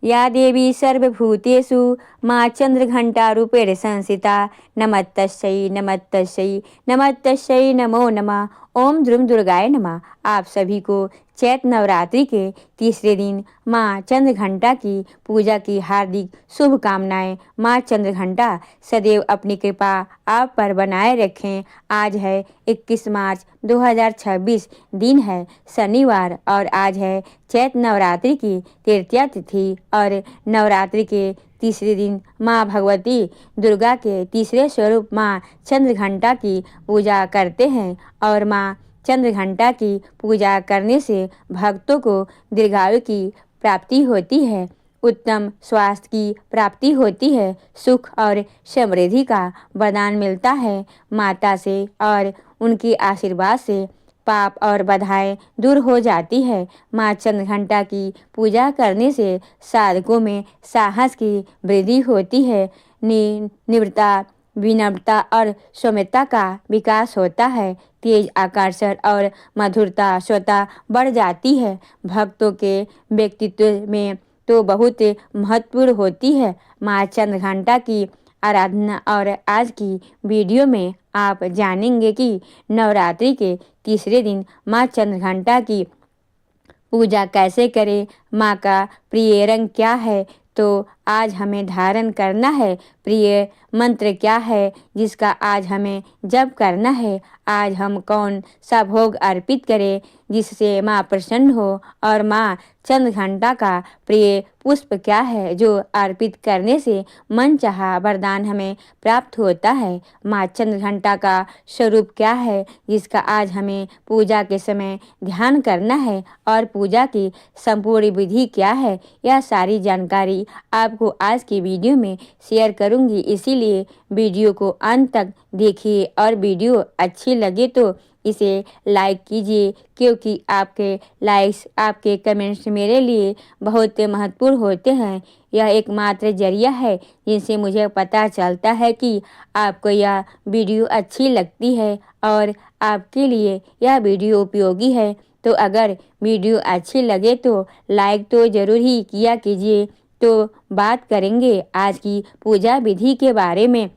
या देवी सर्वभूतेषु माँ चंद्रघंटारूपेण संस्थिता नमस्तस्यै नमस्तस्यै नमस्तस्यै नमो नमः। ओम ध्रुम दुर्गाय नमः। आप सभी को चैत्र नवरात्रि के तीसरे दिन माँ चंद्रघंटा की पूजा की हार्दिक शुभकामनाएं। माँ चंद्रघंटा सदैव अपनी कृपा आप पर बनाए रखें। आज है 21 मार्च 2026, दिन है शनिवार और आज है चैत्र नवरात्रि की तृतीया तिथि और नवरात्रि के तीसरे दिन माँ भगवती दुर्गा के तीसरे स्वरूप माँ चंद्रघंटा की पूजा करते हैं और माँ चंद्रघंटा की पूजा करने से भक्तों को दीर्घायु की प्राप्ति होती है, उत्तम स्वास्थ्य की प्राप्ति होती है, सुख और समृद्धि का वरदान मिलता है। माता से और उनकी आशीर्वाद से पाप और बाधाएं दूर हो जाती है। माँ चंद्रघंटा की पूजा करने से साधकों में साहस की वृद्धि होती है, निवृत्ता विनम्रता और सौम्यता का विकास होता है, तेज आकर्षण और मधुरता स्वतः बढ़ जाती है। भक्तों के व्यक्तित्व में तो बहुत महत्वपूर्ण होती है माँ चंद्रघंटा की आराधना। और आज की वीडियो में आप जानेंगे कि नवरात्रि के तीसरे दिन माँ चंद्रघंटा की पूजा कैसे करें, माँ का प्रिय रंग क्या है, तो आज हमें धारण करना है, प्रिय मंत्र क्या है जिसका आज हमें जप करना है, आज हम कौन सा भोग अर्पित करें जिससे माँ प्रसन्न हो, और माँ चंद्रघंटा का प्रिय पुष्प क्या है जो अर्पित करने से मन चाहा वरदान हमें प्राप्त होता है। माँ चंद्रघंटा का स्वरूप क्या है जिसका आज हमें पूजा के समय ध्यान करना है, और पूजा की संपूर्ण विधि क्या है, यह सारी जानकारी आपको आज की वीडियो में शेयर करूंगी। इसीलिए वीडियो को अंत तक देखिए और वीडियो अच्छी लगे तो इसे लाइक कीजिए, क्योंकि आपके लाइक्स, आपके कमेंट्स मेरे लिए बहुत महत्वपूर्ण होते हैं। यह एकमात्र जरिया है जिनसे मुझे पता चलता है कि आपको यह वीडियो अच्छी लगती है और आपके लिए यह वीडियो उपयोगी है। तो अगर वीडियो अच्छी लगे तो लाइक तो ज़रूर ही किया कीजिए। तो बात करेंगे आज की पूजा विधि के बारे में,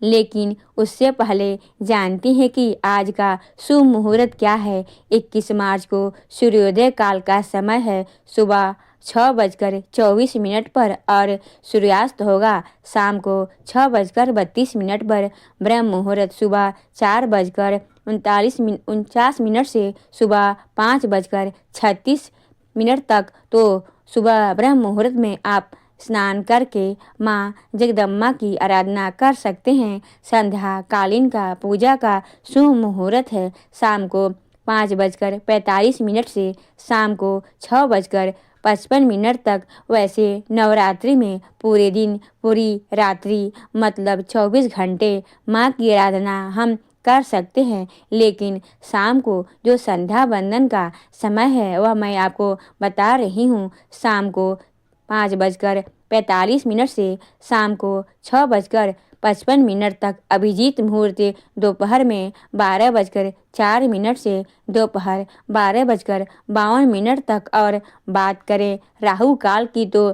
लेकिन उससे पहले जानते हैं कि आज का शुभ मुहूर्त क्या है। 21 मार्च को सूर्योदय काल का समय है, सुबह 6:24 पर, और सूर्यास्त होगा शाम को 6:32 पर। ब्रह्म मुहूर्त सुबह 4:49 से सुबह 5:36 तक। तो सुबह ब्रह्म मुहूर्त में आप स्नान करके माँ जगदम्बा की आराधना कर सकते हैं। संध्या कालीन का पूजा का शुभ मुहूर्त है शाम को 5:45 से शाम को 6:55 तक। वैसे नवरात्रि में पूरे दिन, पूरी रात्रि, मतलब 24 घंटे माँ की आराधना हम कर सकते हैं, लेकिन शाम को जो संध्या वंदन का समय है वह मैं आपको बता रही हूँ। शाम को 5:45 से शाम को 6:55 तक अभिजीत मुहूर्त, दोपहर में 12:04 से दोपहर 12:52 तक। और बात करें राहु काल की तो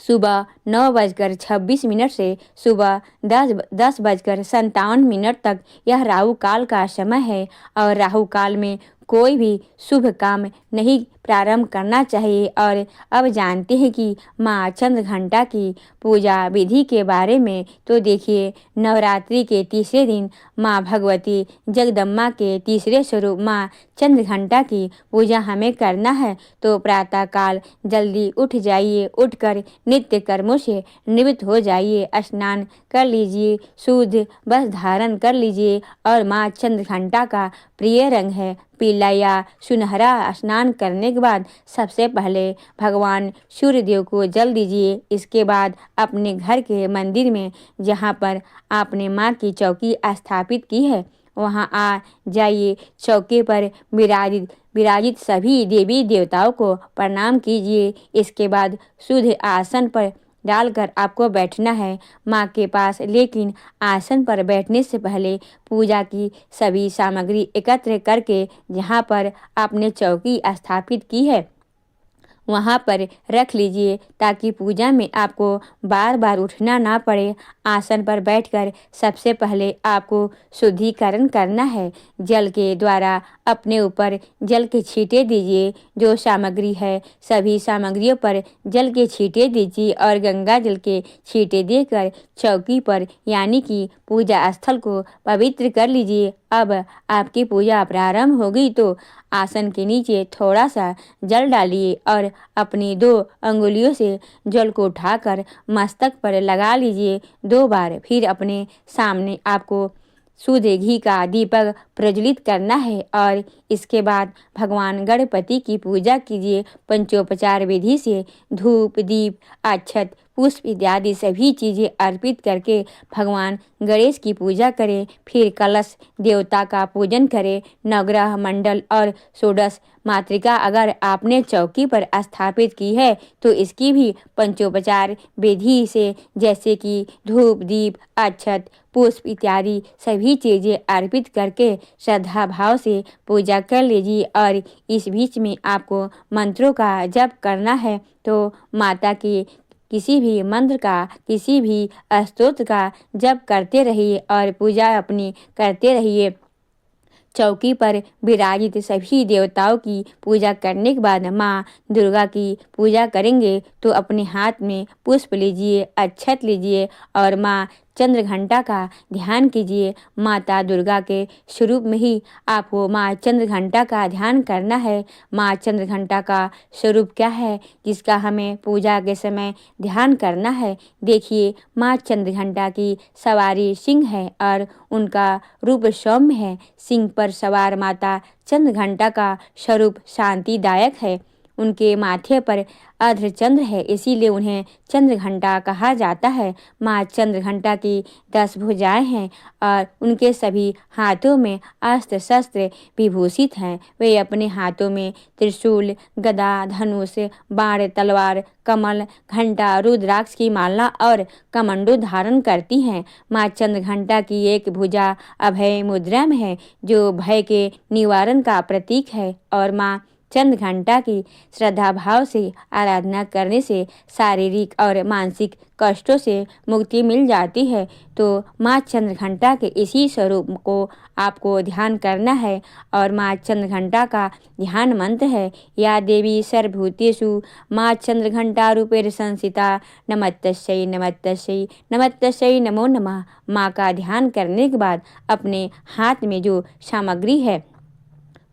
सुबह 9:26 से सुबह 10:57 तक यह राहु काल का समय है, और राहु काल में कोई भी शुभ काम नहीं प्रारंभ करना चाहिए। और अब जानते हैं कि माँ चंद्रघंटा की पूजा विधि के बारे में। तो देखिए, नवरात्रि के तीसरे दिन माँ भगवती जगदम्बा के तीसरे स्वरूप माँ चंद्रघंटा की पूजा हमें करना है। तो प्रातःकाल जल्दी उठ जाइए, उठकर नित्य कर्मों से निवृत्त हो जाइए, स्नान कर लीजिए, शुद्ध वस्त्र धारण कर लीजिए, और माँ चंद्रघंटा का प्रिय रंग है पीला या सुनहरा। स्नान करने के बाद सबसे पहले भगवान सूर्यदेव को जल दीजिए। इसके बाद अपने घर के मंदिर में जहाँ पर आपने माँ की चौकी स्थापित की है वहाँ आ जाइए। चौके पर विराजित सभी देवी देवताओं को प्रणाम कीजिए। इसके बाद शुद्ध आसन पर डालकर आपको बैठना है माँ के पास, लेकिन आसन पर बैठने से पहले पूजा की सभी सामग्री एकत्र करके जहाँ पर आपने चौकी स्थापित की है वहाँ पर रख लीजिए ताकि पूजा में आपको बार बार उठना ना पड़े। आसन पर बैठकर सबसे पहले आपको शुद्धिकरण करना है। जल के द्वारा अपने ऊपर जल के छींटे दीजिए। जो सामग्री है सभी सामग्रियों पर जल के छींटे दीजिए और गंगा जल के छींटे देकर चौकी पर यानी कि पूजा स्थल को पवित्र कर लीजिए। अब आपकी पूजा प्रारंभ होगी तो आसन के नीचे थोड़ा सा जल डालिए और अपनी 2 अंगुलियों से जल को उठाकर मस्तक पर लगा लीजिए 2 बार। फिर अपने सामने आपको शुद्ध घी का दीपक प्रज्वलित करना है और इसके बाद भगवान गणपति की पूजा कीजिए। पंचोपचार विधि से धूप, दीप, अक्षत, पुष्प इत्यादि सभी चीज़ें अर्पित करके भगवान गणेश की पूजा करें। फिर कलश देवता का पूजन करें। नवग्रह मंडल और षोडश मातृका अगर आपने चौकी पर स्थापित की है तो इसकी भी पंचोपचार विधि से जैसे कि धूप, दीप, अक्षत, पुष्प इत्यादि सभी चीज़ें अर्पित करके श्रद्धा भाव से पूजा कर लीजिए। और इस बीच में आपको मंत्रों का जप करना है तो माता की किसी भी मंत्र का, किसी भी स्तोत्र का जप करते रहिए और पूजा अपनी करते रहिए। चौकी पर विराजित सभी देवताओं की पूजा करने के बाद माँ दुर्गा की पूजा करेंगे तो अपने हाथ में पुष्प लीजिए, अक्षत लीजिए और माँ चंद्रघंटा का ध्यान कीजिए। माता दुर्गा के स्वरूप में ही आपको माँ चंद्रघंटा का ध्यान करना है। माँ चंद्रघंटा का स्वरूप क्या है जिसका हमें पूजा के समय ध्यान करना है? देखिए, माँ चंद्रघंटा की सवारी सिंह है और उनका रूप सौम्य है। सिंह पर सवार माता चंद्रघंटा का स्वरूप शांतिदायक है। उनके माथे पर अर्धचंद्र है, इसीलिए उन्हें चंद्रघंटा कहा जाता है। माँ चंद्रघंटा की 10 भुजाएं हैं और उनके सभी हाथों में अस्त्र शस्त्र विभूषित हैं। वे अपने हाथों में त्रिशूल, गदा, धनुष, बाण, तलवार, कमल, घंटा, रुद्राक्ष की माला और कमंडू धारण करती हैं। माँ चंद्रघंटा की एक भुजा अभय मुद्रा में है जो भय के निवारण का प्रतीक है और माँ चंद्रघंटा की श्रद्धा भाव से आराधना करने से शारीरिक और मानसिक कष्टों से मुक्ति मिल जाती है। तो माँ चंद्रघंटा के इसी स्वरूप को आपको ध्यान करना है और माँ चंद्रघंटा का ध्यान मंत्र है या देवी सर्वभूतेषु माँ चंद्रघंटा रूपेण संस्थिता नमस्तस्यै नमस्तस्यै नमस्तस्यै नमो नमः। माँ का ध्यान करने के बाद अपने हाथ में जो सामग्री है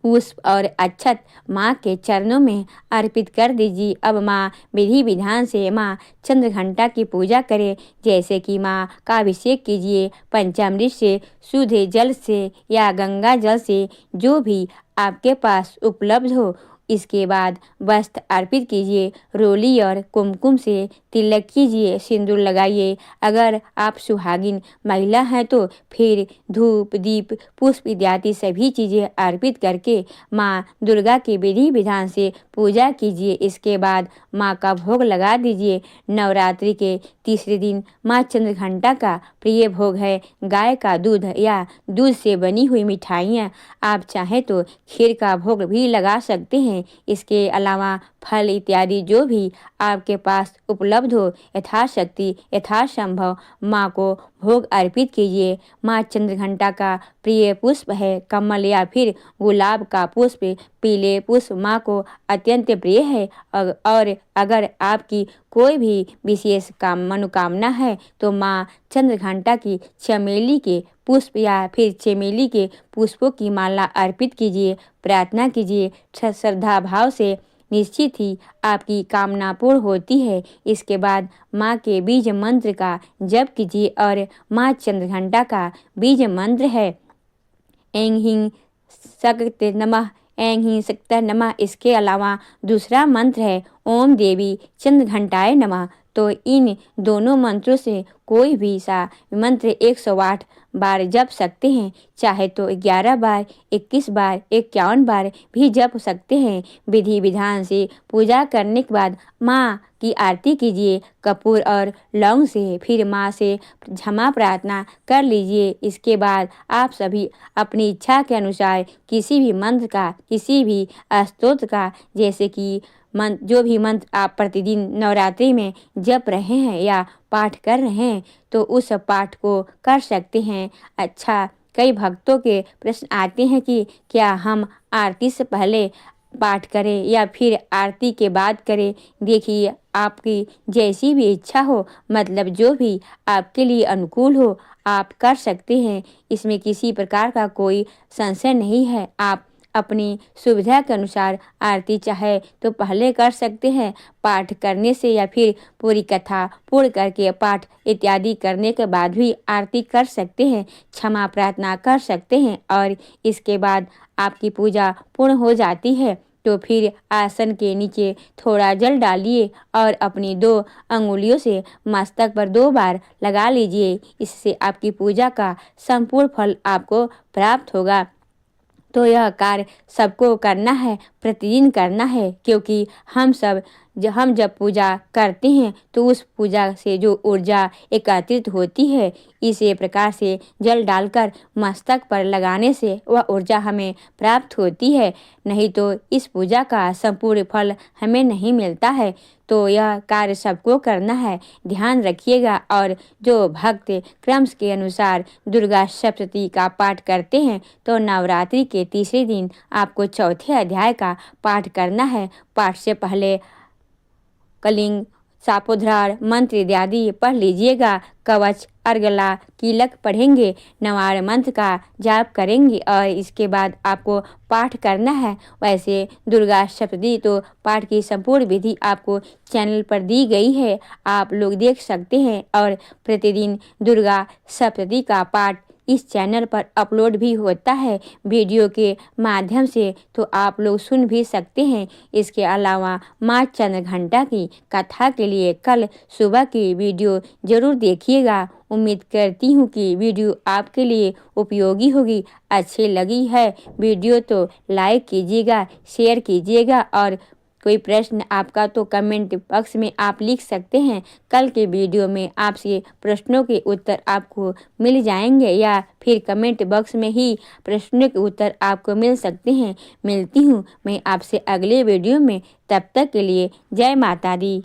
पुष्प और अक्षत माँ के चरणों में अर्पित कर दीजिए। अब माँ विधि विधान से माँ चंद्रघंटा की पूजा करें। जैसे कि माँ का अभिषेक कीजिए पंचामृत से, शुद्ध जल से या गंगा जल से, जो भी आपके पास उपलब्ध हो। इसके बाद वस्त्र अर्पित कीजिए। रोली और कुमकुम से तिलक कीजिए, सिंदूर लगाइए। अगर आप सुहागिन महिला हैं तो फिर धूप, दीप, पुष्प इत्यादि सभी चीज़ें अर्पित करके माँ दुर्गा की विधि विधान से पूजा कीजिए। इसके बाद माँ का भोग लगा दीजिए। नवरात्रि के तीसरे दिन माँ चंद्रघंटा का प्रिय भोग है गाय का दूध या दूध से बनी हुई मिठाइयाँ। आप चाहें तो खीर का भोग भी लगा सकते हैं। इसके अलावा फल इत्यादि जो भी आपके पास उपलब्ध हो यथाशक्ति यथासंभव माँ को भोग अर्पित कीजिए। माँ चंद्रघंटा का प्रिय पुष्प है कमल या फिर गुलाब का पुष्प। पीले पुष्प माँ को अत्यंत प्रिय है और अगर आपकी कोई भी विशेष मनोकामना है तो माँ चंद्रघंटा की चमेली के पुष्प या फिर चमेली के पुष्पों की माला अर्पित कीजिए। प्रार्थना कीजिए श्रद्धा भाव से, निश्चित ही आपकी कामना पूर्ण होती है। इसके बाद माँ के बीज मंत्र का जप कीजिए और माँ चंद्रघंटा का बीज मंत्र है ऐं ह्रीं शक्ति नमः, ऐं ह्रीं शक्ति नमः। इसके अलावा दूसरा मंत्र है ओम देवी चंद्रघंटाय नमः। तो इन दोनों मंत्रों से कोई भी सा मंत्र 108 बार जप सकते हैं। चाहे तो 11 बार, 21 बार, 51 बार भी जप सकते हैं। विधि विधान से पूजा करने के बाद माँ की आरती कीजिए कपूर और लौंग से। फिर माँ से क्षमा प्रार्थना कर लीजिए। इसके बाद आप सभी अपनी इच्छा के अनुसार किसी भी मंत्र का, किसी भी स्तोत्र का, जैसे कि जो भी मंत्र आप प्रतिदिन नवरात्रि में जप रहे हैं या पाठ कर रहे हैं तो उस पाठ को कर सकते हैं। अच्छा, कई भक्तों के प्रश्न आते हैं कि क्या हम आरती से पहले पाठ करें या फिर आरती के बाद करें। देखिए, आपकी जैसी भी इच्छा हो, मतलब जो भी आपके लिए अनुकूल हो आप कर सकते हैं। इसमें किसी प्रकार का कोई संशय नहीं है। आप अपनी सुविधा के अनुसार आरती चाहे तो पहले कर सकते हैं पाठ करने से, या फिर पूरी कथा पूर्ण करके पाठ इत्यादि करने के बाद भी आरती कर सकते हैं, क्षमा प्रार्थना कर सकते हैं। और इसके बाद आपकी पूजा पूर्ण हो जाती है तो फिर आसन के नीचे थोड़ा जल डालिए और अपनी 2 अंगुलियों से मस्तक पर 2 बार लगा लीजिए। इससे आपकी पूजा का संपूर्ण फल आपको प्राप्त होगा। तो यह कार्य सबको करना है, प्रतिदिन करना है, क्योंकि हम जब पूजा करते हैं तो उस पूजा से जो ऊर्जा एकत्रित होती है, इसी प्रकार से जल डालकर मस्तक पर लगाने से वह ऊर्जा हमें प्राप्त होती है। नहीं तो इस पूजा का संपूर्ण फल हमें नहीं मिलता है। तो यह कार्य सबको करना है, ध्यान रखिएगा। और जो भक्त क्रम के अनुसार दुर्गा सप्तशती का पाठ करते हैं तो नवरात्रि के तीसरे दिन आपको चौथे अध्याय का पाठ करना है। पाठ से पहले कलिंग, सापोद्धार मंत्र इत्यादि पढ़ लीजिएगा। कवच, अर्गला, कीलक पढ़ेंगे, नवार मंत्र का जाप करेंगे और इसके बाद आपको पाठ करना है। वैसे दुर्गा सप्तशती तो पाठ की संपूर्ण विधि आपको चैनल पर दी गई है, आप लोग देख सकते हैं। और प्रतिदिन दुर्गा सप्तशती का पाठ इस चैनल पर अपलोड भी होता है वीडियो के माध्यम से, तो आप लोग सुन भी सकते हैं। इसके अलावा माँ चंद्रघंटा की कथा के लिए कल सुबह की वीडियो जरूर देखिएगा। उम्मीद करती हूँ कि वीडियो आपके लिए उपयोगी होगी। अच्छी लगी है वीडियो तो लाइक कीजिएगा, शेयर कीजिएगा, और कोई प्रश्न आपका तो कमेंट बॉक्स में आप लिख सकते हैं। कल के वीडियो में आपसे प्रश्नों के उत्तर आपको मिल जाएंगे, या फिर कमेंट बॉक्स में ही प्रश्नों के उत्तर आपको मिल सकते हैं। मिलती हूँ मैं आपसे अगले वीडियो में, तब तक के लिए जय माता दी।